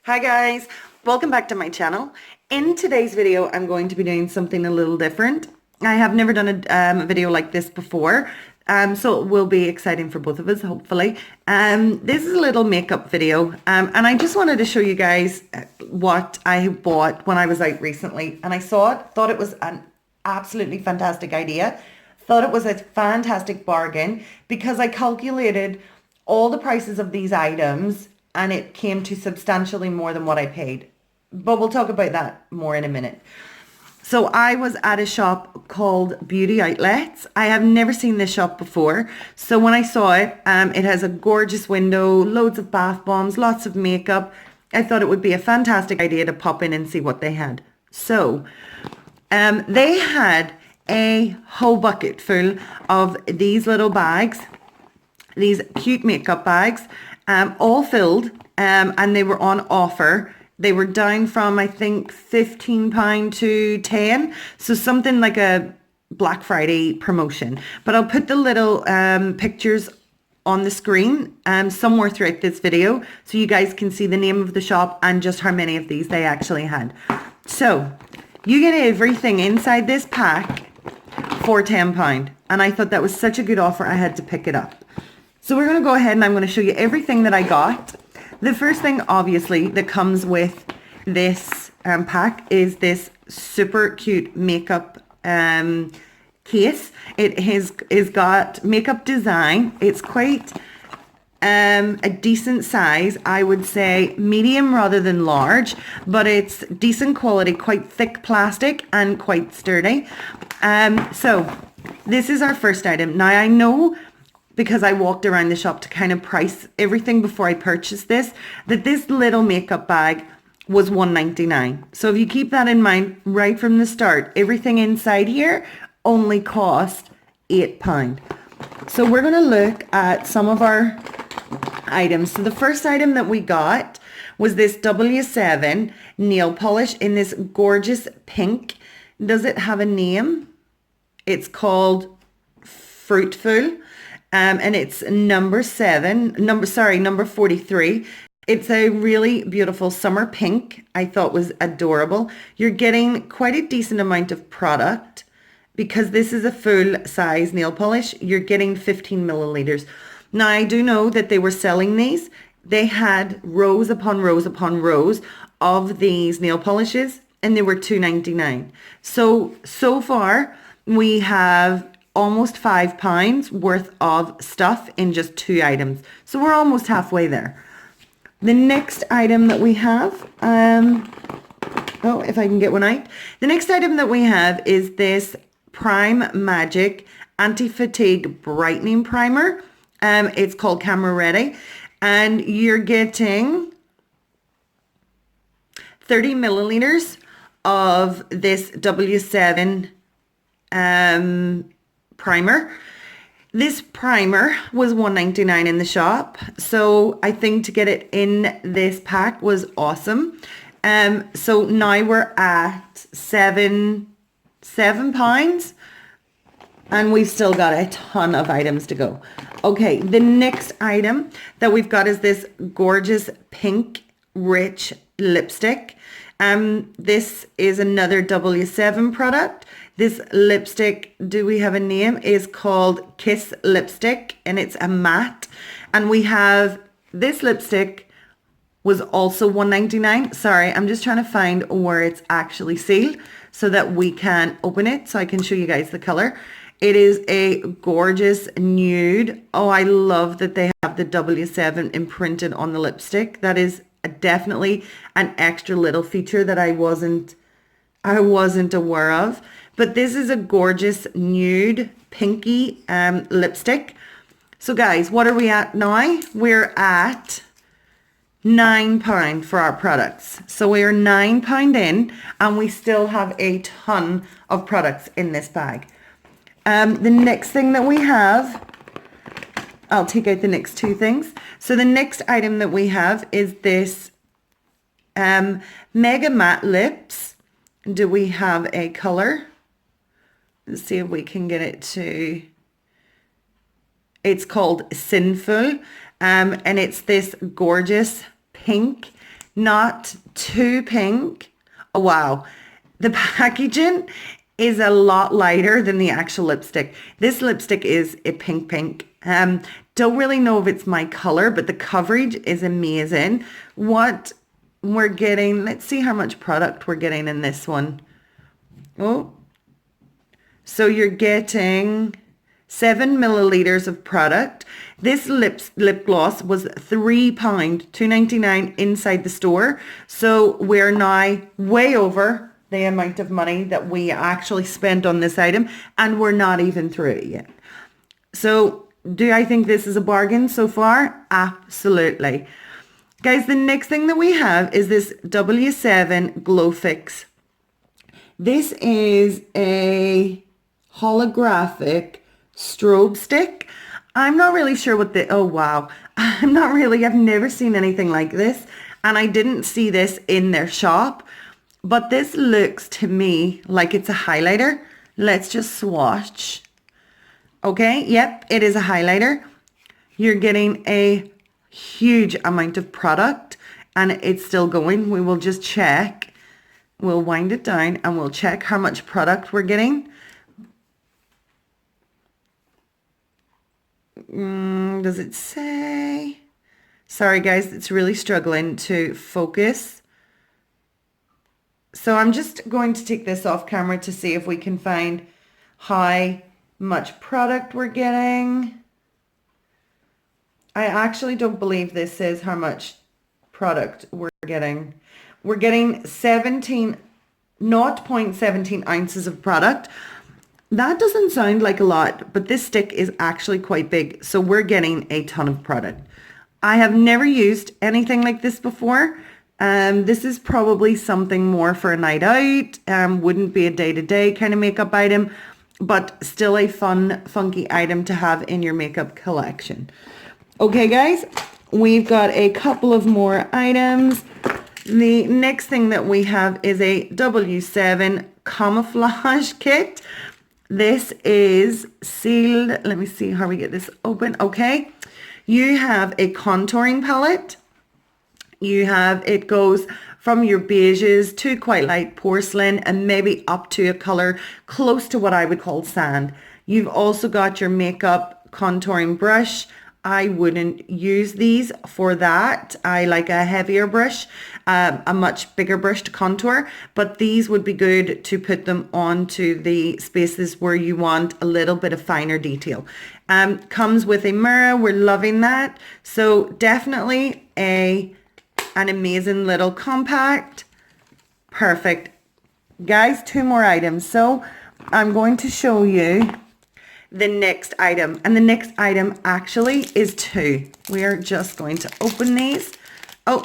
Hi guys, welcome back to my channel. In today's video, I'm going to be doing something a little different. I have never done a video like this before, so it will be exciting for both of us, hopefully. This is a little makeup video, and I just wanted to show you guys what I bought when I was out recently, and I saw it, thought it was an absolutely fantastic idea, thought it was a fantastic bargain because I calculated all the prices of these items and it came to substantially more than what I paid. But we'll talk about that more in a minute. So I was at a shop called Beauty Outlets. I have never seen this shop before. So when I saw it, it has a gorgeous window, loads of bath bombs, lots of makeup. I thought it would be a fantastic idea to pop in and see what they had. So they had a whole bucket full of these little bags, these cute makeup bags, all filled, and they were on offer. They were down from, I think, £15 to 10, so something like a Black Friday promotion. But I'll put the little pictures on the screen somewhere throughout this video so you guys can see the name of the shop and just how many of these they actually had. So you get everything inside this pack for £10, and I thought that was such a good offer I had to pick it up. So we're going to go ahead and I'm going to show you everything that I got. The first thing, obviously, that comes with this pack is this super cute makeup case. It has got makeup design. It's quite a decent size. I would say medium rather than large, but it's decent quality, quite thick plastic and quite sturdy. So this is our first item. Now I know, because I walked around the shop to kind of price everything before I purchased this, that this little makeup bag was $1.99. So if you keep that in mind right from the start, everything inside here only cost £8. So we're going to look at some of our items. So the first item that we got was this W7 nail polish in this gorgeous pink. Does it have a name? It's called Fruitful. And it's number 43. It's a really beautiful summer pink. I thought was adorable. You're getting quite a decent amount of product because this is a full size nail polish. You're getting 15 milliliters. Now I do know that they were selling these. They had rows upon rows upon rows of these nail polishes and they were $2.99. So far we have almost £5 worth of stuff in just 2 items. So we're almost halfway there. The next item that we have, if I can get one out. The next item that we have is this Prime Magic Anti-Fatigue Brightening Primer. It's called Camera Ready. And you're getting 30 milliliters of this W7 primer. This primer was $1.99 in the shop, so I think to get it in this pack was awesome. So now we're at £7 and we've still got a ton of items to go. Okay, the next item that we've got is this gorgeous pink rich lipstick. This is another W7 product. This lipstick, do we have a name, is called Kiss Lipstick, and it's a matte. And we have this lipstick was also $1.99. Sorry, I'm just trying to find where it's actually sealed so that we can open it so I can show you guys the color. It is a gorgeous nude. Oh, I love that they have the W7 imprinted on the lipstick. That is definitely an extra little feature that I wasn't aware of. But this is a gorgeous nude pinky lipstick. So guys, what are we at now? We're at £9 for our products. So we're £9 in and we still have a ton of products in this bag. The next thing that we have, I'll take out the next 2 things. So the next item that we have is this Mega Matte Lips. Do we have a color? Let's see if we can get it to, it's called Sinful, and it's this gorgeous pink not too pink. Oh, wow. The packaging is a lot lighter than the actual lipstick. This lipstick is a pink. Don't really know if it's my color, but the coverage is amazing. What we're getting, let's see how much product we're getting in this one. Oh, so you're getting 7 milliliters of product. This lip gloss was £3, £2.99 inside the store. So we're now way over the amount of money that we actually spent on this item, and we're not even through it yet. So do I think this is a bargain so far? Absolutely. Guys, the next thing that we have is this W7 Glow Fix. This is a holographic strobe stick. I'm not really sure what the, oh wow. I've never seen anything like this. And I didn't see this in their shop. But this looks to me like it's a highlighter. Let's just swatch. Okay, yep, it is a highlighter. You're getting a huge amount of product and it's still going. We will just check. We'll wind it down and we'll check how much product we're getting. Does it say? Sorry guys, it's really struggling to focus. So I'm just going to take this off camera to see if we can find how much product we're getting. I actually don't believe this says how much product we're getting. We're getting 0.17 ounces of product. That doesn't sound like a lot, but this stick is actually quite big. So we're getting a ton of product. I have never used anything like this before. This is probably something more for a night out. Wouldn't be a day-to-day kind of makeup item, but still a fun, funky item to have in your makeup collection. Okay, guys, we've got a couple of more items. The next thing that we have is a W7 camouflage kit. This is sealed. Let me see how we get this open. Okay, you have a contouring palette. You have, it goes from your beiges to quite light porcelain and maybe up to a color close to what I would call sand. You've also got your makeup contouring brush. I wouldn't use these for that. I like a heavier brush, a much bigger brush to contour, but these would be good to put them onto the spaces where you want a little bit of finer detail. Comes with a mirror. We're loving that. So definitely an amazing little compact. Perfect. Guys, 2 more items. So I'm going to show you the next item, and the next item actually is 2. We are just going to open these. Oh,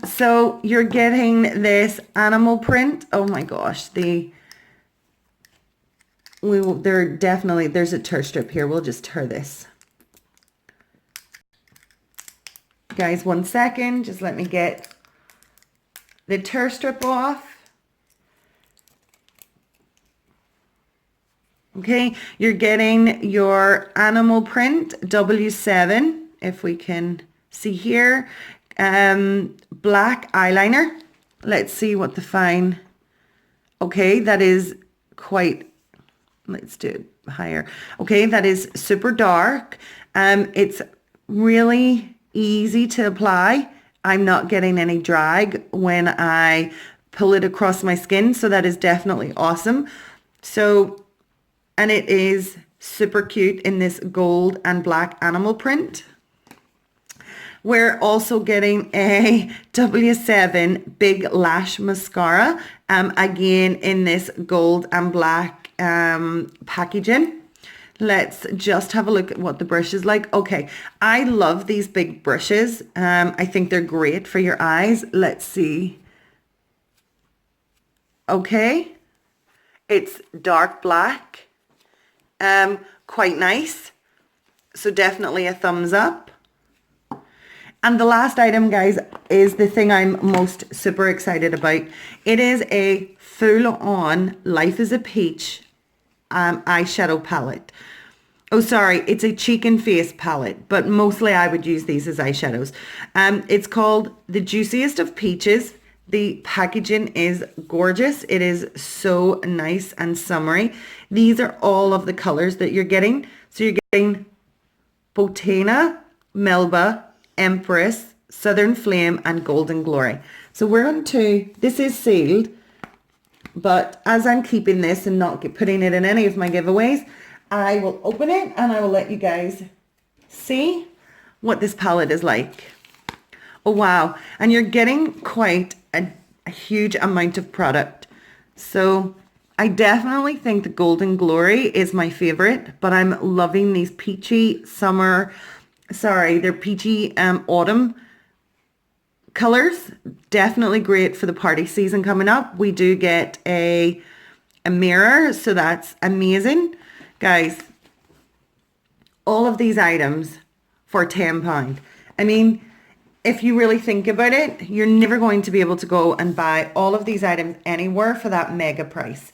so you're getting this animal print. Oh my gosh, there's a tear strip here. We'll just tear this. Guys, 1 second, just let me get the tear strip off. Okay, you're getting your animal print W7, if we can see here. Black eyeliner. Let's see what the fine. Okay, that is quite, let's do it higher. Okay, that is super dark. It's really easy to apply. I'm not getting any drag when I pull it across my skin, so that is definitely awesome. So, and it is super cute in this gold and black animal print. We're also getting a W7 Big Lash Mascara, again in this gold and black packaging. Let's just have a look at what the brush is like. Okay, I love these big brushes. I think they're great for your eyes. Let's see. Okay, it's dark black. Quite nice. So definitely a thumbs up. And the last item, guys, is the thing I'm most super excited about. It is a full-on Life is a Peach eyeshadow palette. Oh, sorry, it's a cheek and face palette, but mostly I would use these as eyeshadows. It's called The Juiciest of Peaches. The packaging is gorgeous. It is so nice and summery. These are all of the colors that you're getting. So you're getting Botana, Melba, Empress, Southern Flame, and Golden Glory. So we're on to, this is sealed, but as I'm keeping this and not putting it in any of my giveaways, I will open it and I will let you guys see what this palette is like. Oh, wow. And you're getting quite a huge amount of product. So I definitely think the Golden Glory is my favorite, but I'm loving these peachy summer, sorry, they're peachy autumn colors. Definitely great for the party season coming up. We do get a mirror, so that's amazing. Guys, all of these items for £10. I mean, if you really think about it, you're never going to be able to go and buy all of these items anywhere for that mega price.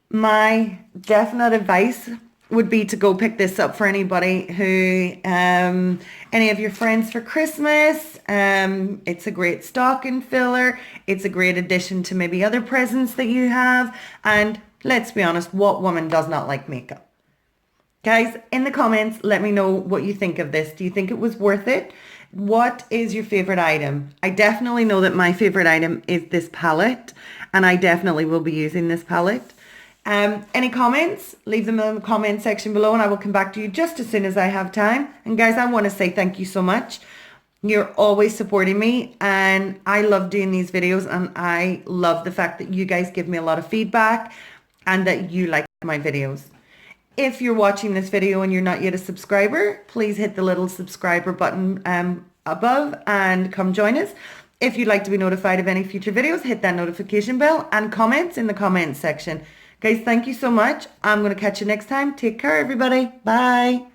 My definite advice would be to go pick this up for anybody who, any of your friends for Christmas. It's a great stocking filler. It's a great addition to maybe other presents that you have. And let's be honest, what woman does not like makeup? Guys, in the comments, let me know what you think of this. Do you think it was worth it? What is your favorite item? I definitely know that my favorite item is this palette, and I definitely will be using this palette. Any comments? Leave them in the comment section below and I will come back to you just as soon as I have time. And guys, I want to say thank you so much. You're always supporting me and I love doing these videos, and I love the fact that you guys give me a lot of feedback and that you like my videos. If you're watching this video and you're not yet a subscriber, please hit the little subscriber button above and come join us. If you'd like to be notified of any future videos, hit that notification bell and comments in the comments section. Guys, thank you so much. I'm going to catch you next time. Take care, everybody. Bye.